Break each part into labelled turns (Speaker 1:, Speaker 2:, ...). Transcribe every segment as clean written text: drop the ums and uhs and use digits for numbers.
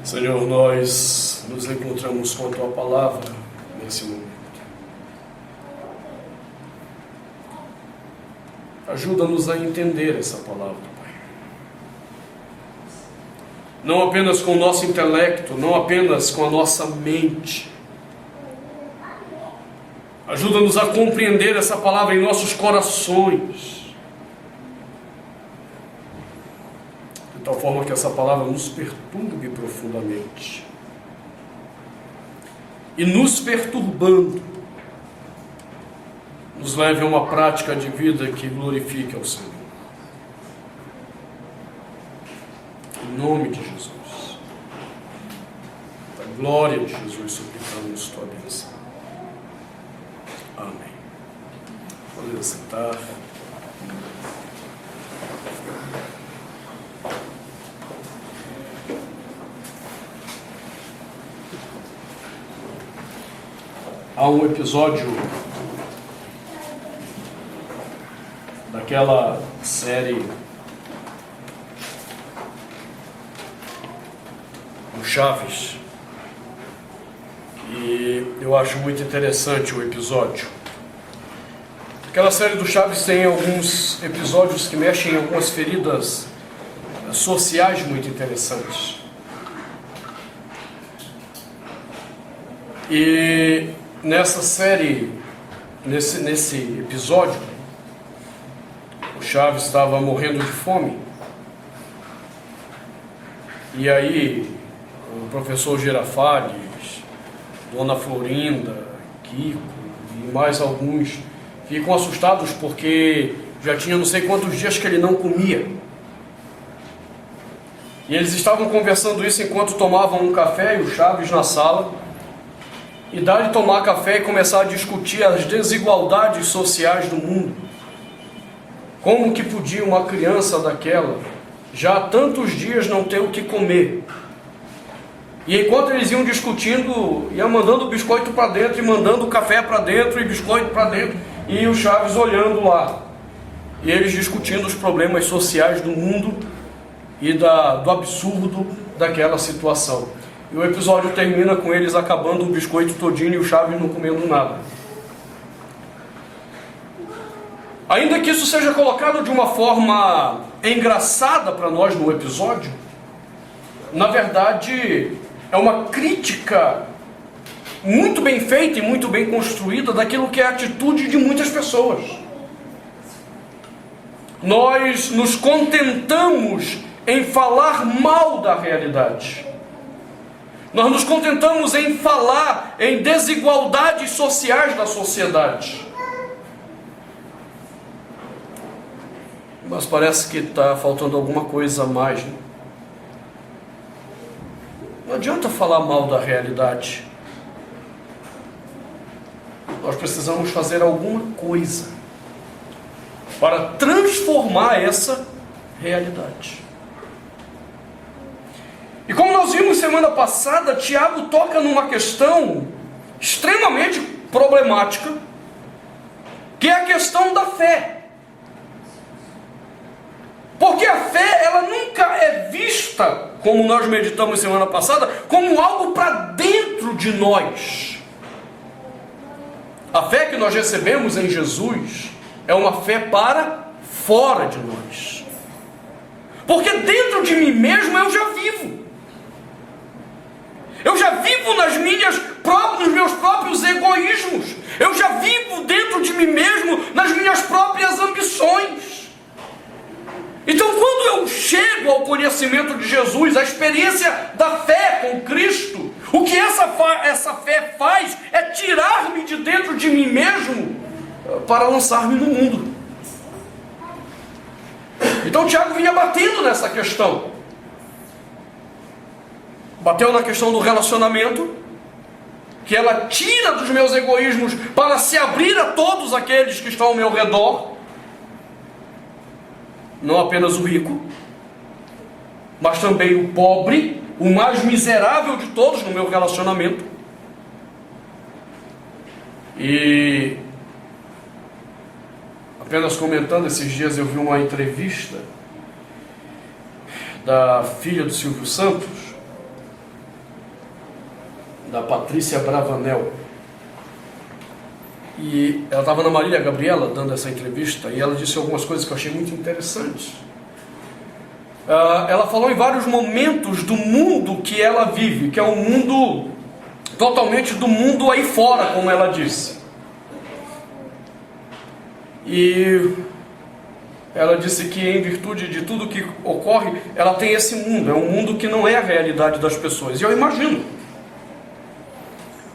Speaker 1: Senhor, nós nos encontramos com a Tua Palavra nesse momento. Ajuda-nos a entender essa palavra, Pai. Não apenas com o nosso intelecto, não apenas com a nossa mente. Ajuda-nos a compreender essa palavra em nossos corações. De tal forma que essa palavra nos perturbe profundamente. E nos perturbando, nos leve a uma prática de vida que glorifique ao Senhor. Em nome de Jesus. Da glória de Jesus, suplicamos Tua bênção. Amém. Podemos sentar. Há um episódio daquela série do Chaves, e eu acho muito interessante o episódio. Aquela série do Chaves tem alguns episódios que mexem em algumas feridas sociais muito interessantes. E nessa série, nesse episódio, o Chaves estava morrendo de fome. E aí, o professor Girafales, Dona Florinda, Kiko e mais alguns ficam assustados porque já tinha não sei quantos dias que ele não comia. E eles estavam conversando isso enquanto tomavam um café, e o Chaves na sala. E dar de tomar café e começar a discutir as desigualdades sociais do mundo. Como que podia uma criança daquela, já há tantos dias, não ter o que comer? E enquanto eles iam discutindo, ia mandando biscoito para dentro, e mandando café para dentro, e biscoito para dentro, e o Chaves olhando lá. E eles discutindo os problemas sociais do mundo e do absurdo daquela situação. E o episódio termina com eles acabando o biscoito todinho e o Chaves não comendo nada. Ainda que isso seja colocado de uma forma engraçada para nós no episódio, na verdade é uma crítica muito bem feita e muito bem construída daquilo que é a atitude de muitas pessoas. Nós nos contentamos em falar mal da realidade. Nós nos contentamos em falar em desigualdades sociais da sociedade. Mas parece que está faltando alguma coisa a mais, né? Não adianta falar mal da realidade. Nós precisamos fazer alguma coisa para transformar essa realidade. E como nós vimos semana passada, Tiago toca numa questão extremamente problemática, que é a questão da fé. Porque a fé, ela nunca é vista, como nós meditamos semana passada, como algo para dentro de nós. A fé que nós recebemos em Jesus é uma fé para fora de nós. Porque dentro de mim mesmo eu já vivo. Eu já vivo nos meus próprios egoísmos. Eu já vivo dentro de mim mesmo nas minhas próprias ambições. Então, quando eu chego ao conhecimento de Jesus, a experiência da fé com Cristo, o que essa fé faz é tirar-me de dentro de mim mesmo para lançar-me no mundo. Então, Tiago vinha batendo nessa questão. Bateu na questão do relacionamento, que ela tira dos meus egoísmos para se abrir a todos aqueles que estão ao meu redor. Não apenas o rico, mas também o pobre, o mais miserável de todos no meu relacionamento. E apenas comentando, esses dias eu vi uma entrevista da filha do Silvio Santos, da Patrícia Bravanel. E ela estava na Marília Gabriela dando essa entrevista e ela disse algumas coisas que eu achei muito interessantes. Ela falou em vários momentos do mundo que ela vive, que é um mundo totalmente do mundo aí fora, como ela disse. E ela disse que em virtude de tudo que ocorre, ela tem esse mundo, é um mundo que não é a realidade das pessoas. E eu imagino.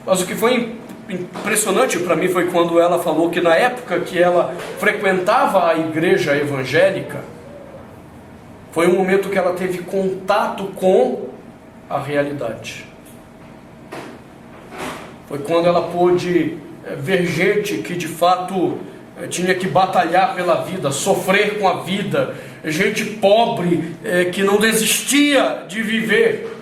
Speaker 1: Mas o que foi impressionante para mim foi quando ela falou que na época que ela frequentava a igreja evangélica, foi um momento que ela teve contato com a realidade. Foi quando ela pôde ver gente que de fato tinha que batalhar pela vida, sofrer com a vida, gente pobre que não desistia de viver.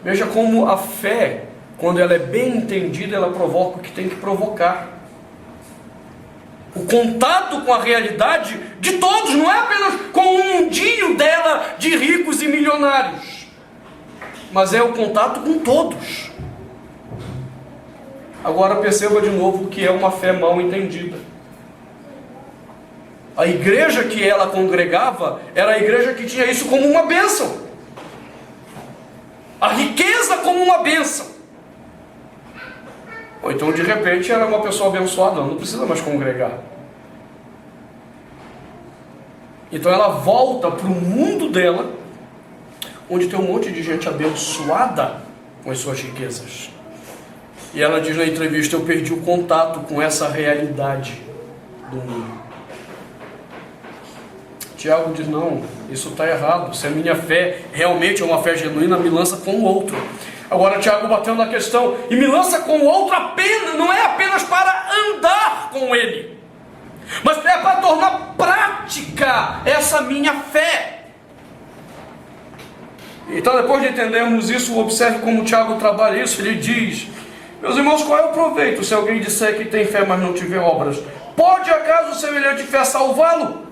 Speaker 1: Veja como a fé, quando ela é bem entendida, ela provoca o que tem que provocar. O contato com a realidade de todos, não é apenas com o mundinho dela de ricos e milionários, mas é o contato com todos. Agora perceba de novo que é uma fé mal entendida. A igreja que ela congregava era a igreja que tinha isso como uma bênção. A riqueza como uma bênção. Ou então de repente era uma pessoa abençoada, não precisa mais congregar. Então ela volta para o mundo dela, onde tem um monte de gente abençoada com as suas riquezas. E ela diz na entrevista: eu perdi o contato com essa realidade do mundo. Tiago diz: não, isso está errado. Se a minha fé realmente é uma fé genuína, me lança com o outro. Agora Tiago bateu na questão, e me lança com o outro apenas, não é apenas para andar com ele, mas é para tornar prática essa minha fé. Então, depois de entendermos isso, observe como Tiago trabalha isso. Ele diz: meus irmãos, qual é o proveito se alguém disser que tem fé, mas não tiver obras? Pode acaso semelhante fé salvá-lo?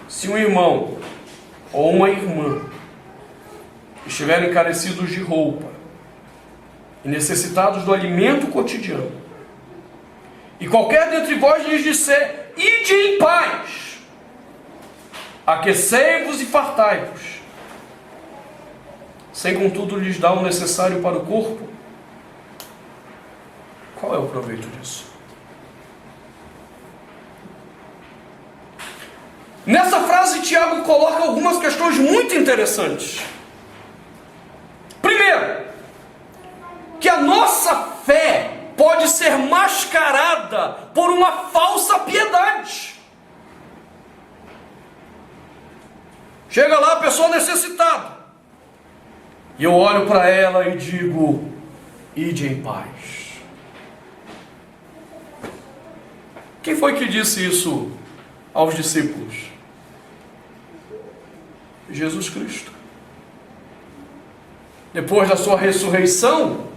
Speaker 1: Se um irmão ou uma irmã estiverem carecidos de roupa e necessitados do alimento cotidiano, e qualquer dentre vós lhes disser: ide em paz, aquecei-vos e fartai-vos, sem contudo lhes dar o necessário para o corpo, qual é o proveito disso? Nessa frase, Tiago coloca algumas questões muito interessantes. Primeiro, que a nossa fé pode ser mascarada por uma falsa piedade. Chega lá a pessoa necessitada, e eu olho para ela e digo: ide em paz. Quem foi que disse isso aos discípulos? Jesus Cristo. Depois da sua ressurreição,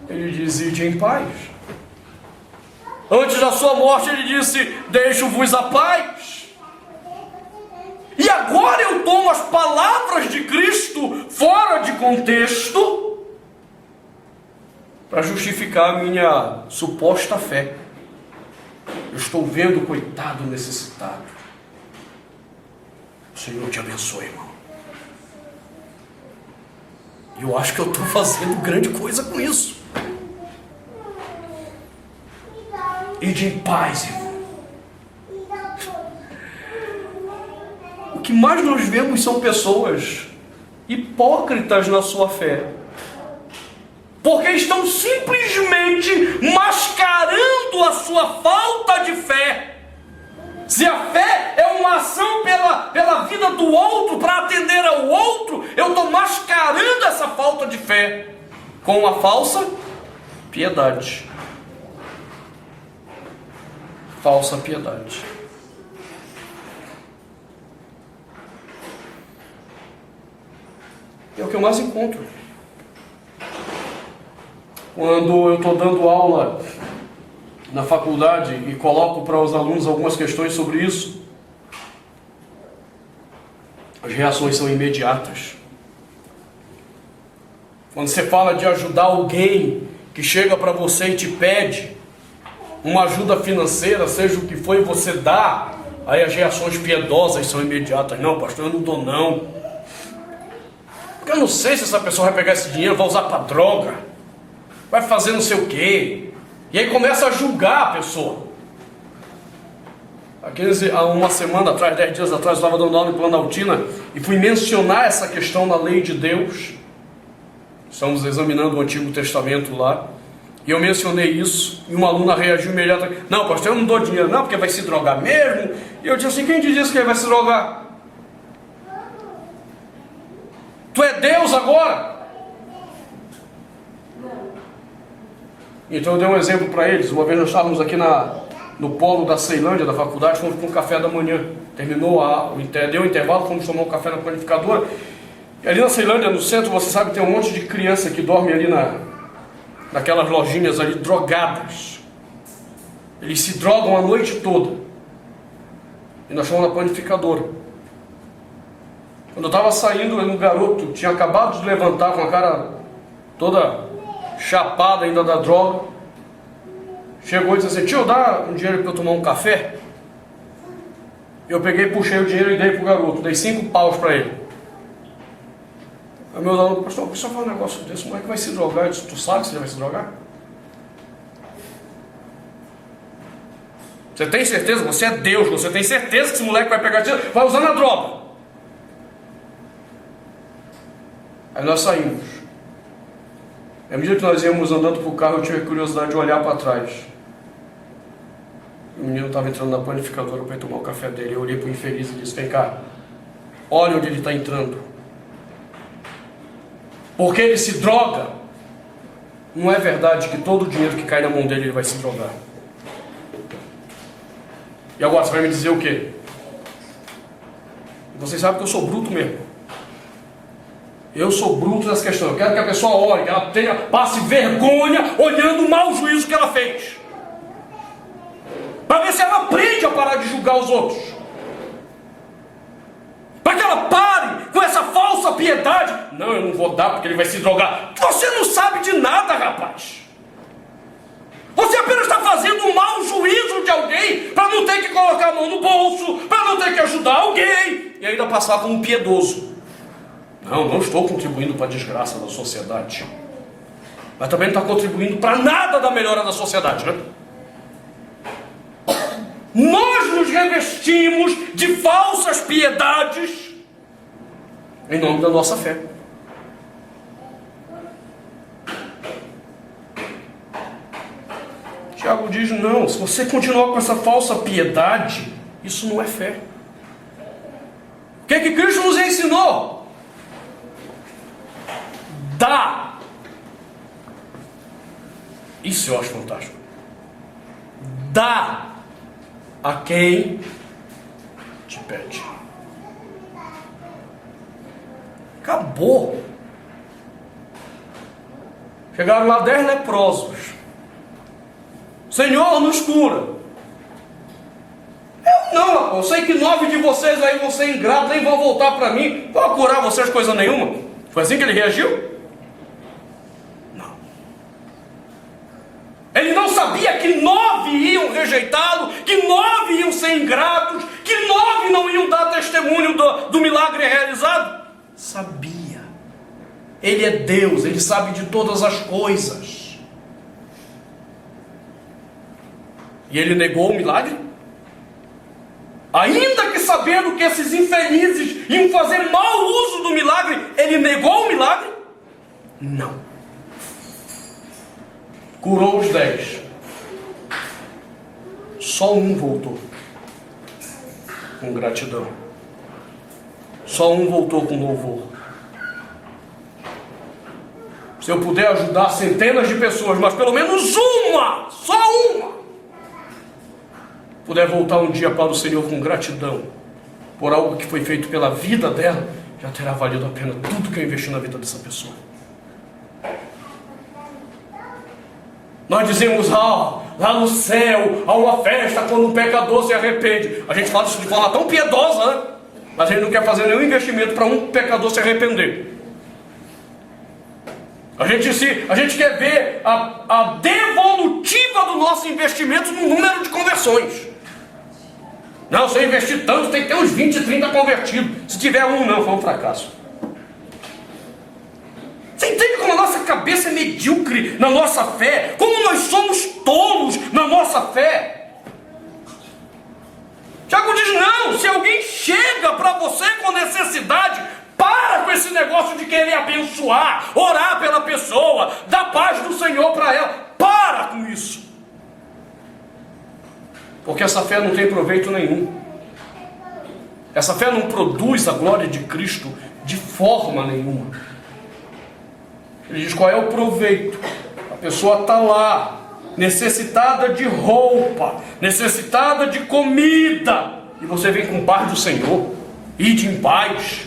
Speaker 1: ele diz: ide em paz. Antes da sua morte, ele disse: deixo-vos a paz. E agora eu tomo as palavras de Cristo fora de contexto para justificar a minha suposta fé. Eu estou vendo o coitado necessitado. O Senhor te abençoe, irmão. E eu acho que eu estou fazendo grande coisa com isso. Ide em paz, irmão. O que mais nós vemos são pessoas hipócritas na sua fé, porque estão simplesmente mascarando a sua falta de fé. Se a fé é uma ação pela vida do outro, para atender ao outro, eu estou mascarando essa falta de fé com a falsa piedade. Falsa piedade. É o que eu mais encontro quando eu estou dando aula na faculdade e coloco para os alunos algumas questões sobre isso. As reações são imediatas. Quando você fala de ajudar alguém que chega para você e te pede uma ajuda financeira, seja o que for, e você dá, aí as reações piedosas são imediatas. Não, pastor, eu não dou não. Porque eu não sei se essa pessoa vai pegar esse dinheiro, vai usar para droga, vai fazer não sei o quê. E aí começa a julgar a pessoa. Há uma semana atrás, 10 dias atrás, eu estava dando aula em Planaltina e fui mencionar essa questão na lei de Deus. Estamos examinando o Antigo Testamento lá. E eu mencionei isso, e uma aluna reagiu imediatamente. Não, pastor, eu não dou dinheiro não, porque vai se drogar mesmo. E eu disse assim, quem te disse que ele vai se drogar? Tu é Deus agora? Então eu dei um exemplo para eles. Uma vez nós estávamos aqui no polo da Ceilândia, da faculdade, fomos para um café da manhã. Terminou deu o intervalo, fomos tomar um café na panificadora. E ali na Ceilândia, no centro, você sabe, tem um monte de criança que dorme ali naquelas lojinhas ali, drogadas. Eles se drogam a noite toda. E nós fomos na panificadora. Quando eu estava saindo, um garoto tinha acabado de levantar com a cara toda chapada ainda da droga. Chegou e disse assim, tio, dá um dinheiro para eu tomar um café? Eu peguei, puxei o dinheiro e dei para o garoto. Dei 5 paus para ele. Aí meu aluno, pastor, por que você fala um negócio desse? Como é que vai se drogar? Eu disse, tu sabe que você vai se drogar? Você tem certeza? Você é Deus, você tem certeza que esse moleque vai pegar dinheiro? Vai usando a droga. Aí nós saímos. À medida que nós íamos andando para o carro, eu tive a curiosidade de olhar para trás. O menino estava entrando na panificadora para ir tomar o café dele. Eu olhei para o infeliz e disse, vem cá, olha onde ele está entrando. Porque ele se droga. Não é verdade que todo o dinheiro que cai na mão dele, ele vai se drogar. E agora, você vai me dizer o quê? Vocês sabem que eu sou bruto mesmo. Eu sou bruto nessa questão. Eu quero que a pessoa olhe, que ela passe vergonha olhando o mau juízo que ela fez. Para ver se ela aprende a parar de julgar os outros. Para que ela pare com essa falsa piedade. Não, eu não vou dar porque ele vai se drogar. Você não sabe de nada, rapaz. Você apenas está fazendo um mau juízo de alguém para não ter que colocar a mão no bolso, para não ter que ajudar alguém e ainda passar como um piedoso. Não estou contribuindo para a desgraça da sociedade. Mas também não está contribuindo para nada da melhora da sociedade, né? Nós nos revestimos de falsas piedades em nome da nossa fé. Tiago diz, não, se você continuar com essa falsa piedade, isso não é fé. O que é que Cristo nos ensinou? Dá. Isso eu acho fantástico. Dá a quem te pede. Acabou. Chegaram lá 10 leprosos. Senhor, nos cura. Eu não, eu sei que 9 de vocês aí vão ser ingratos, nem vão voltar para mim. Vou curar vocês coisa nenhuma. Foi assim que ele reagiu? Não. Ele não sabia que 9 iam rejeitá-lo, que 9 iam ser ingratos, que 9 não iam dar testemunho do milagre realizado? Sabia. Ele é Deus, ele sabe de todas as coisas. E ele negou o milagre? Ainda que sabendo que esses infelizes iam fazer mau uso do milagre, ele negou o milagre? Não. Curou os 10. Só um voltou com gratidão. Só um voltou com louvor. Se eu puder ajudar centenas de pessoas, mas pelo menos uma, só uma, puder voltar um dia para o Senhor com gratidão por algo que foi feito pela vida dela, já terá valido a pena tudo que eu investi na vida dessa pessoa. Nós dizemos, lá no céu há uma festa quando um pecador se arrepende. A gente fala isso de forma tão piedosa, né? Mas a gente não quer fazer nenhum investimento para um pecador se arrepender. A gente quer ver a devolutiva do nosso investimento no número de conversões. Não, se eu investir tanto, tem que ter uns 20, 30 convertidos. Se tiver um, não, foi um fracasso. Você entende como a nossa cabeça é medíocre na nossa fé? Como nós somos tolos na nossa fé? Tiago diz, não, se alguém chega para você com necessidade, para com esse negócio de querer abençoar, orar pela pessoa, dar paz do Senhor para ela. Para com isso. Porque essa fé não tem proveito nenhum. Essa fé não produz a glória de Cristo de forma nenhuma. Ele diz, qual é o proveito? A pessoa está lá, necessitada de roupa, necessitada de comida, e você vem com paz do Senhor, ide em paz.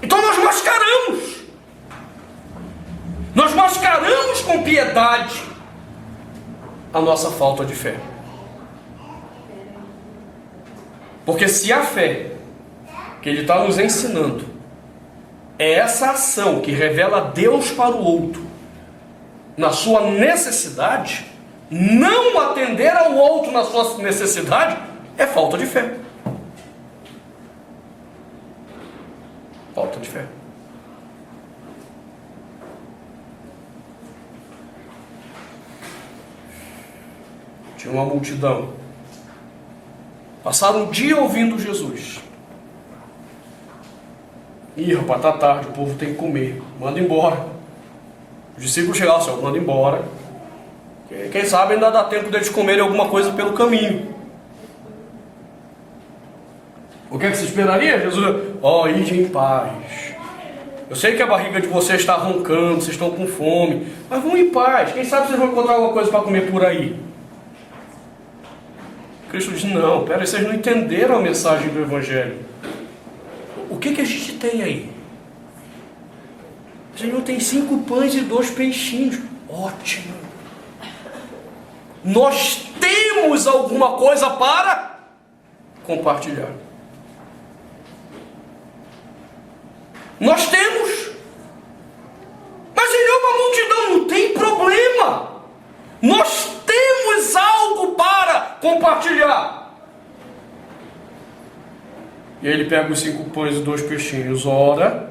Speaker 1: Então nós mascaramos com piedade a nossa falta de fé. Porque se a fé que ele está nos ensinando é essa ação que revela Deus para o outro na sua necessidade, não atender ao outro na sua necessidade é falta de fé. Falta de fé. Tinha uma multidão. Passaram um dia ouvindo Jesus. Ih, rapaz, tá tarde, o povo tem que comer. Manda embora. Os discípulos chegaram, Senhor, manda embora. Quem sabe ainda dá tempo deles comerem alguma coisa pelo caminho. O que é que se esperaria? Jesus, ide em paz. Eu sei que a barriga de vocês está roncando, vocês estão com fome, mas vão em paz. Quem sabe vocês vão encontrar alguma coisa para comer por aí. Cristo diz, não, pera, vocês não entenderam a mensagem do Evangelho. O que a gente tem aí? O Senhor tem 5 pães e 2 peixinhos. Ótimo. Nós temos alguma coisa para compartilhar. Nós temos. Mas Senhor, uma multidão, não tem problema. Nós temos algo para compartilhar. E aí ele pega os 5 pães e 2 peixinhos, ora,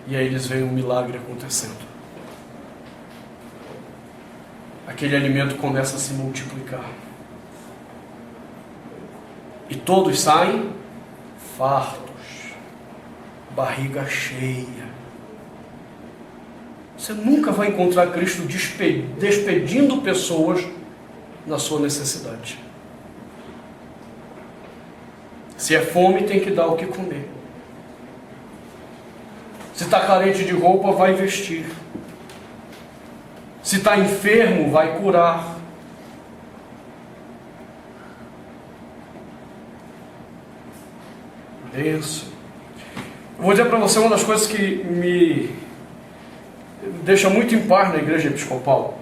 Speaker 1: e aí eles veem um milagre acontecendo. Aquele alimento começa a se multiplicar. E todos saem fartos, barriga cheia. Você nunca vai encontrar Cristo despedindo pessoas na sua necessidade. Se é fome, tem que dar o que comer. Se está carente de roupa, vai vestir. Se está enfermo, vai curar. Isso. Eu vou dizer para você uma das coisas que me deixa muito em paz na igreja episcopal,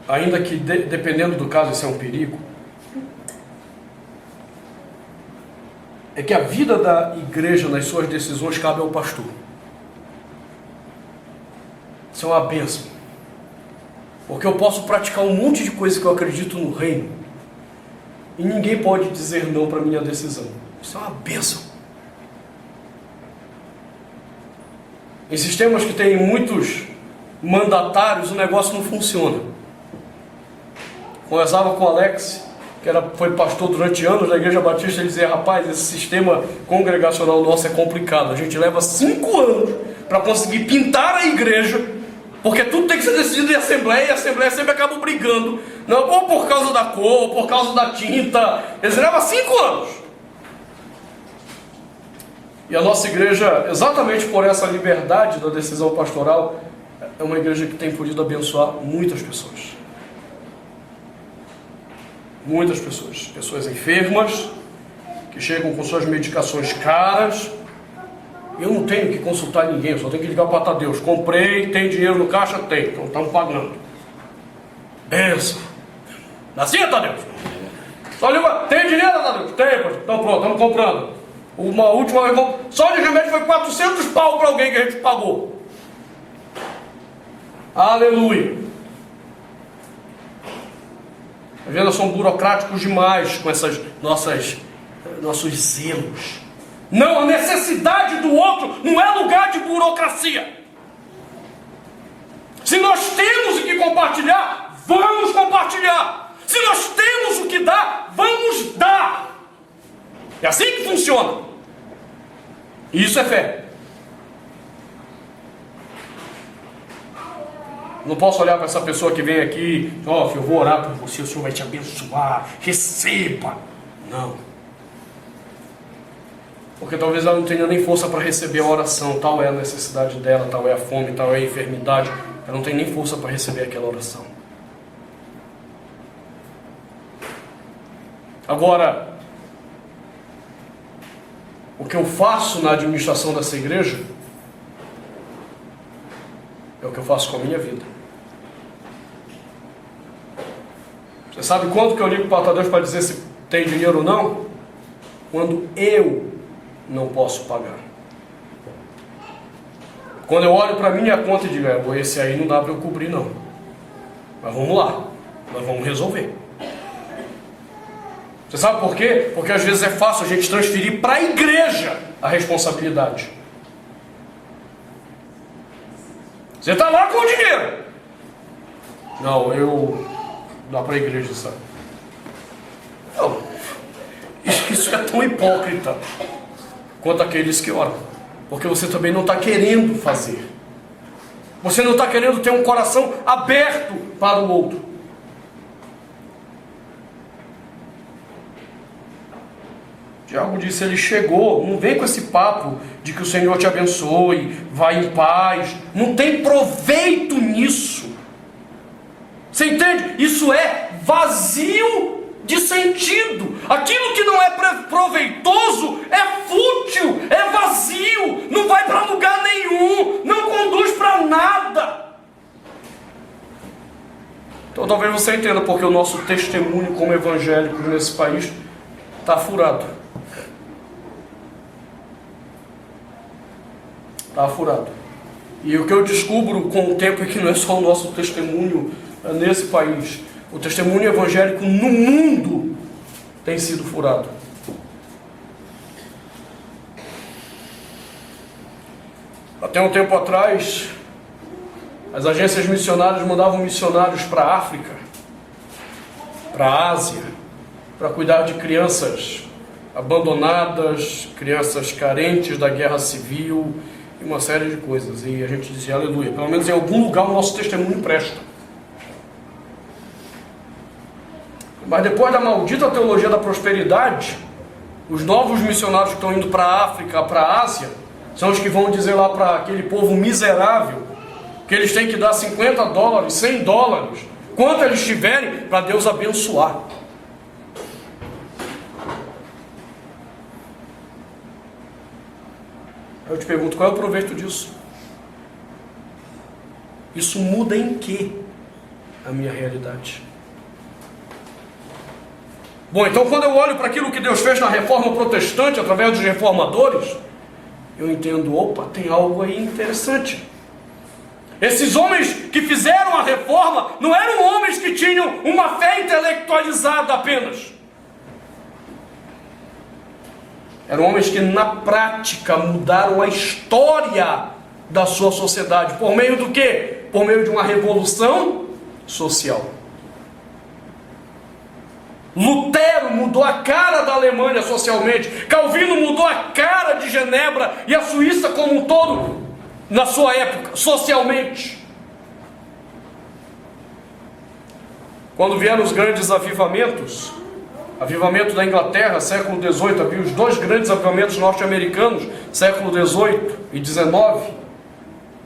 Speaker 1: ainda que dependendo do caso isso é um perigo, é que a vida da igreja nas suas decisões cabe ao pastor. Isso é uma bênção, porque eu posso praticar um monte de coisa que eu acredito no reino e ninguém pode dizer não para a minha decisão. Isso é uma bênção. Em sistemas que tem muitos mandatários, o negócio não funciona. Conversava com o Alex, que foi pastor durante anos da Igreja Batista, ele dizia, rapaz, esse sistema congregacional nosso é complicado. A gente leva 5 anos para conseguir pintar a igreja, porque tudo tem que ser decidido em assembleia, e a assembleia sempre acaba brigando, não, ou por causa da cor, ou por causa da tinta. Eles levam 5 anos. E a nossa igreja, exatamente por essa liberdade da decisão pastoral, é uma igreja que tem podido abençoar muitas pessoas. Muitas pessoas. Pessoas enfermas, que chegam com suas medicações caras. Eu não tenho que consultar ninguém, eu só tenho que ligar para Deus. Comprei, tem dinheiro no caixa? Tem, então estamos pagando. Benção. Assim, Tadeu? Só liga, tem dinheiro, Tadeu? Tem, então pronto, estamos comprando. Uma última vez, só de remédio foi 400 pau para alguém que a gente pagou. Aleluia. Às vezes nós somos burocráticos demais com essas nossos zelos. Não, a necessidade do outro não é lugar de burocracia. Se nós temos o que compartilhar, vamos compartilhar. Se nós temos o que dar, vamos dar. É assim que funciona. E isso é fé. Não posso olhar para essa pessoa que vem aqui, ó, eu vou orar por você, o Senhor vai te abençoar, receba. Não. Porque talvez ela não tenha nem força para receber a oração, tal é a necessidade dela, tal é a fome, tal é a enfermidade, ela não tem nem força para receber aquela oração. Agora, o que eu faço na administração dessa igreja é o que eu faço com a minha vida. Você sabe quanto que eu ligo para o Deus para dizer se tem dinheiro ou não? Quando eu não posso pagar. Quando eu olho para a minha conta e digo, esse aí não dá para eu cobrir não. Mas vamos lá, nós vamos resolver. Você sabe por quê? Porque às vezes é fácil a gente transferir para a igreja a responsabilidade. Você está lá com o dinheiro. Não, eu dá para a igreja, sabe? Não, isso é tão hipócrita quanto aqueles que oram. Porque você também não está querendo fazer. Você não está querendo ter um coração aberto para o outro. Tiago disse, ele chegou, não vem com esse papo de que o Senhor te abençoe, vai em paz, não tem proveito nisso. Você entende? Isso é vazio de sentido. Aquilo que não é proveitoso é fútil, é vazio, não vai para lugar nenhum, não conduz para nada. Então talvez você entenda porque o nosso testemunho como evangélicos nesse país está furado. Está furado. E o que eu descubro com o tempo é que não é só o nosso testemunho nesse país. O testemunho evangélico no mundo tem sido furado. Até um tempo atrás, as agências missionárias mandavam missionários para a África, para a Ásia, para cuidar de crianças abandonadas, crianças carentes da guerra civil e uma série de coisas. E a gente dizia, aleluia, pelo menos em algum lugar o nosso testemunho presta. Mas depois da maldita teologia da prosperidade, os novos missionários que estão indo para a África, para a Ásia, são os que vão dizer lá para aquele povo miserável que eles têm que dar $50, $100, quanto eles tiverem, para Deus abençoar. Eu te pergunto, qual é o proveito disso? Isso muda em que a minha realidade? Bom, então quando eu olho para aquilo que Deus fez na reforma protestante, através dos reformadores, eu entendo, opa, tem algo aí interessante. Esses homens que fizeram a reforma não eram homens que tinham uma fé intelectualizada apenas. Eram homens que na prática mudaram a história da sua sociedade. Por meio do quê? Por meio de uma revolução social. Lutero mudou a cara da Alemanha socialmente. Calvino mudou a cara de Genebra e a Suíça como um todo na sua época, socialmente. Quando vieram os grandes avivamentos, avivamento da Inglaterra, século XVIII, havia os dois grandes avivamentos norte-americanos, século XVIII e XIX.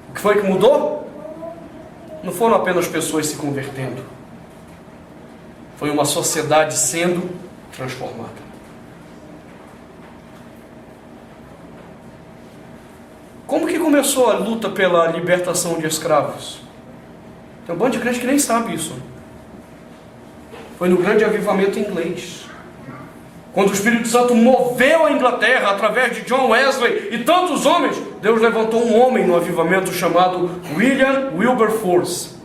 Speaker 1: O que foi que mudou? Não foram apenas pessoas se convertendo. Foi uma sociedade sendo transformada. Como que começou a luta pela libertação de escravos? Tem um bando de crente que nem sabe isso. Foi no grande avivamento inglês. Quando o Espírito Santo moveu a Inglaterra através de John Wesley e tantos homens, Deus levantou um homem no avivamento chamado William Wilberforce.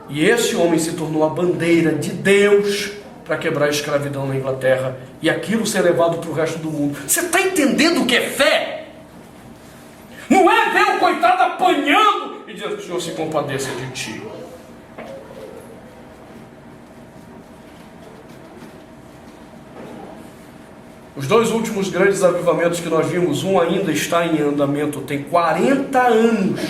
Speaker 1: E esse homem se tornou a bandeira de Deus para quebrar a escravidão na Inglaterra e aquilo ser levado para o resto do mundo. Você está entendendo o que é fé? Não é ver o coitado apanhando e dizer que o Senhor se compadeça de ti. Os dois últimos grandes avivamentos que nós vimos, um ainda está em andamento, tem 40 anos,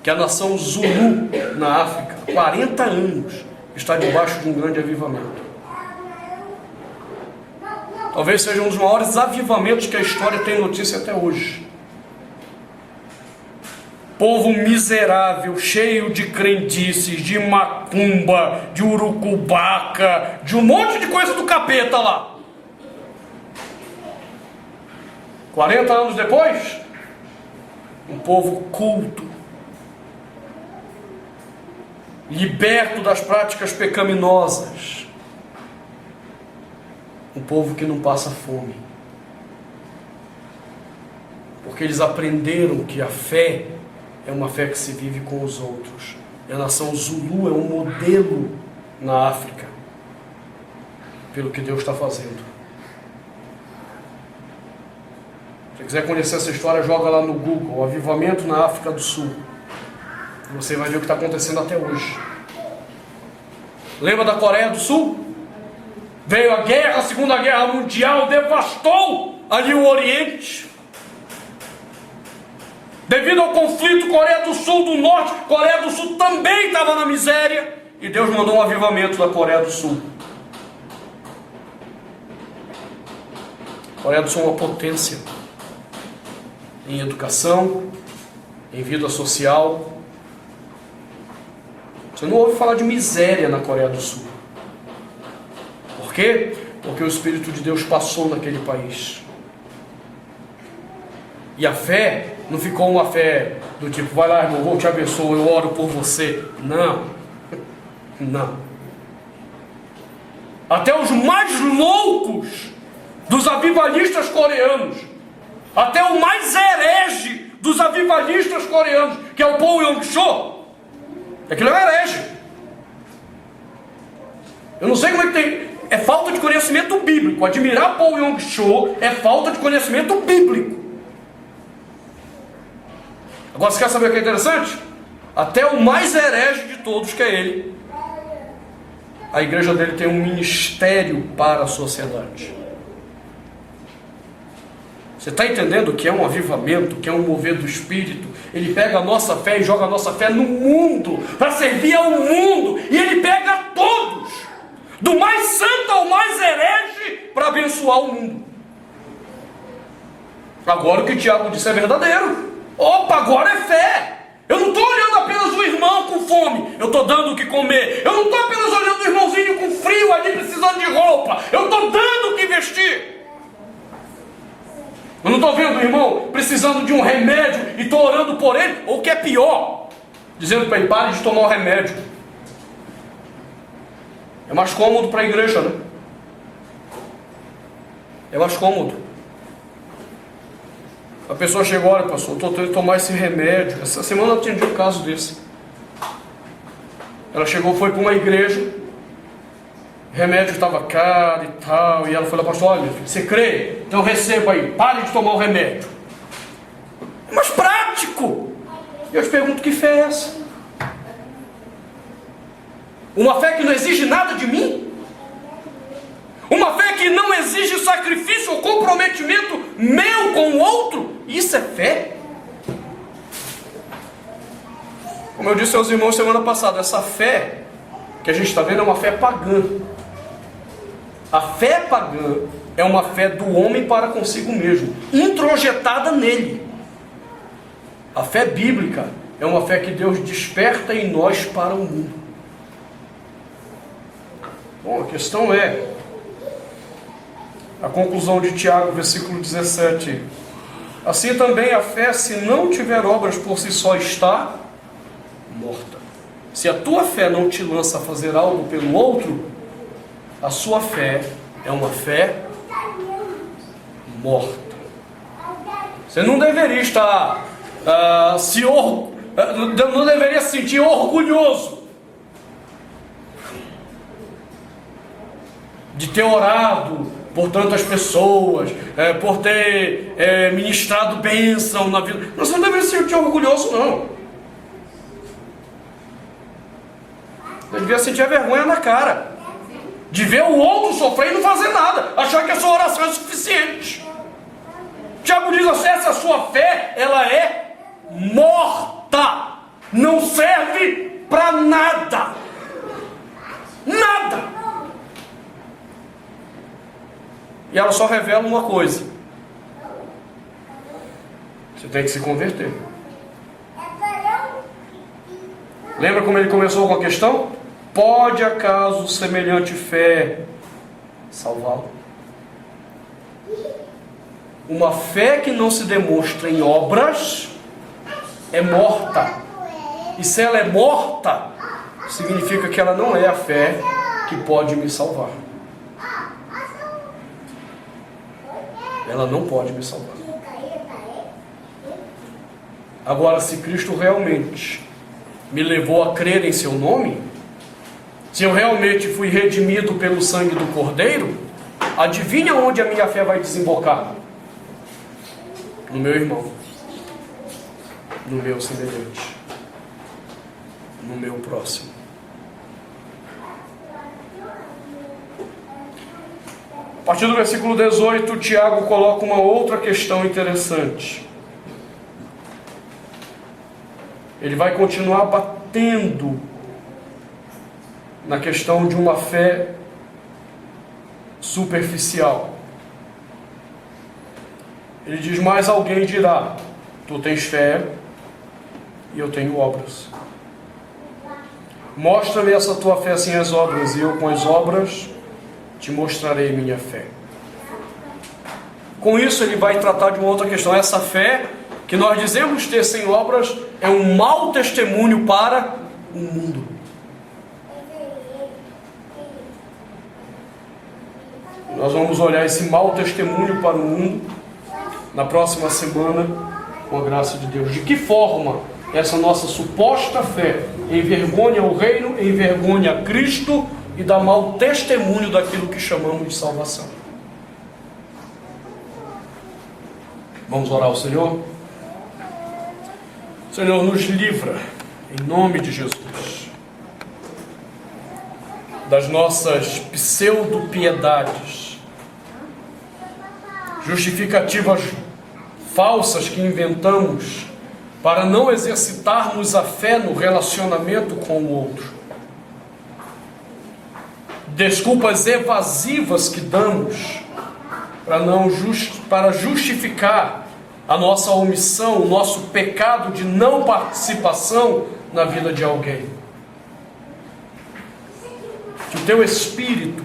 Speaker 1: que a nação Zulu na África, 40 anos, está debaixo de um grande avivamento. Talvez seja um dos maiores avivamentos que a história tem notícia até hoje. Povo miserável, cheio de crendices, de macumba, de urucubaca, de um monte de coisa do capeta lá. 40 anos depois, um povo culto, liberto das práticas pecaminosas, um povo que não passa fome, porque eles aprenderam que a fé é uma fé que se vive com os outros. E a nação Zulu é um modelo na África, pelo que Deus está fazendo. Se quiser conhecer essa história, joga lá no Google, o avivamento na África do Sul. E você vai ver o que está acontecendo até hoje. Lembra da Coreia do Sul? Veio a guerra, a Segunda Guerra Mundial, devastou ali o Oriente. Devido ao conflito Coreia do Sul, do Norte, Coreia do Sul também estava na miséria. E Deus mandou um avivamento da Coreia do Sul. A Coreia do Sul é uma potência em educação, em vida social. Você não ouve falar de miséria na Coreia do Sul. Por quê? Porque o Espírito de Deus passou naquele país. E a fé não ficou uma fé do tipo, vai lá, irmão, eu te abençoo, eu oro por você. Não. Não. Até os mais loucos dos avivalistas coreanos, até o mais herege dos avivalistas coreanos, que é o Paul Yong-cho, aquilo é um herege. Eu não sei como é que tem. É falta de conhecimento bíblico. Admirar Paul Yong-cho é falta de conhecimento bíblico. Agora você quer saber o que é interessante? Até o mais herege de todos, que é ele, a igreja dele tem um ministério para a sociedade. Você está entendendo que é um avivamento, que é um mover do Espírito? Ele pega a nossa fé e joga a nossa fé no mundo, para servir ao mundo, e ele pega todos, do mais santo ao mais herege, para abençoar o mundo. Agora o que o Tiago disse é verdadeiro. Opa, agora é fé. Eu não estou olhando apenas o irmão com fome, eu estou dando o que comer. Eu não estou apenas olhando o irmãozinho com frio ali precisando de roupa, eu estou dando o que vestir. Eu não estou vendo o irmão precisando de um remédio e estou orando por ele, ou o que é pior, dizendo para ele, pare de tomar o remédio. É mais cômodo para a igreja, né? É mais cômodo. A pessoa chegou, olha, pastor, estou tendo que tomar esse remédio. Essa semana eu atendi um caso desse. Ela chegou, foi para uma igreja, o remédio estava caro e tal, e ela falou, pastor, olha, você crê? Então receba aí, pare de tomar o remédio. É mais prático. E eu te pergunto, que fé é essa? Uma fé que não exige nada de mim? Uma fé que não exige sacrifício ou comprometimento meu com o outro? Isso é fé? Como eu disse aos irmãos semana passada, essa fé que a gente está vendo é uma fé pagã. A fé pagã é uma fé do homem para consigo mesmo, introjetada nele. A fé bíblica é uma fé que Deus desperta em nós para o mundo. Bom, a questão é, a conclusão de Tiago, versículo 17. Assim também a fé, se não tiver obras por si só, está morta. Se a tua fé não te lança a fazer algo pelo outro, a sua fé é uma fé morta. Você não deveria estar não deveria se sentir orgulhoso de ter orado por tantas pessoas, por ter ministrado bênção na vida. Você não deveria se sentir orgulhoso, não. Você devia sentir a vergonha na cara de ver o outro sofrer e não fazer nada, achar que a sua oração é suficiente. Tiago diz assim: essa sua fé, ela é morta, não serve para nada, nada. E ela só revela uma coisa: você tem que se converter. Lembra como ele começou com a questão? Pode acaso semelhante fé salvá-lo? Uma fé que não se demonstra em obras é morta. E se ela é morta, significa que ela não é a fé que pode me salvar. Ela não pode me salvar. Agora, se Cristo realmente me levou a crer em seu nome, se eu realmente fui redimido pelo sangue do Cordeiro, adivinha onde a minha fé vai desembocar? No meu irmão, no meu semelhante, no meu próximo. A partir do versículo 18, Tiago coloca uma outra questão interessante. Ele vai continuar batendo na questão de uma fé superficial. Ele diz: mas alguém dirá, tu tens fé e eu tenho obras. Mostra-me essa tua fé sem as obras, e eu com as obras te mostrarei minha fé. Com isso ele vai tratar de uma outra questão. Essa fé que nós dizemos ter sem obras é um mau testemunho para o mundo. Nós vamos olhar esse mau testemunho para o mundo na próxima semana, com a graça de Deus. De que forma essa nossa suposta fé envergonha o reino, envergonha Cristo e dá mau testemunho daquilo que chamamos de salvação. Vamos orar ao Senhor? Senhor, nos livra, em nome de Jesus, das nossas pseudo-piedades, justificativas falsas que inventamos para não exercitarmos a fé no relacionamento com o outro, desculpas evasivas que damos para justificar a nossa omissão, o nosso pecado de não participação na vida de alguém. Que o Teu Espírito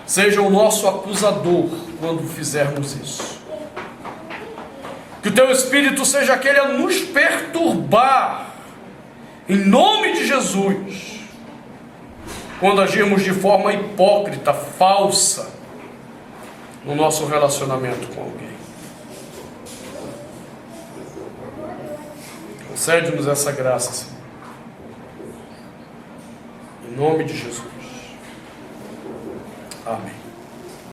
Speaker 1: seja o nosso acusador quando fizermos isso. Que o Teu Espírito seja aquele a nos perturbar, em nome de Jesus, quando agirmos de forma hipócrita, falsa, no nosso relacionamento com alguém. Concede-nos essa graça, Senhor. Em nome de Jesus. Amém.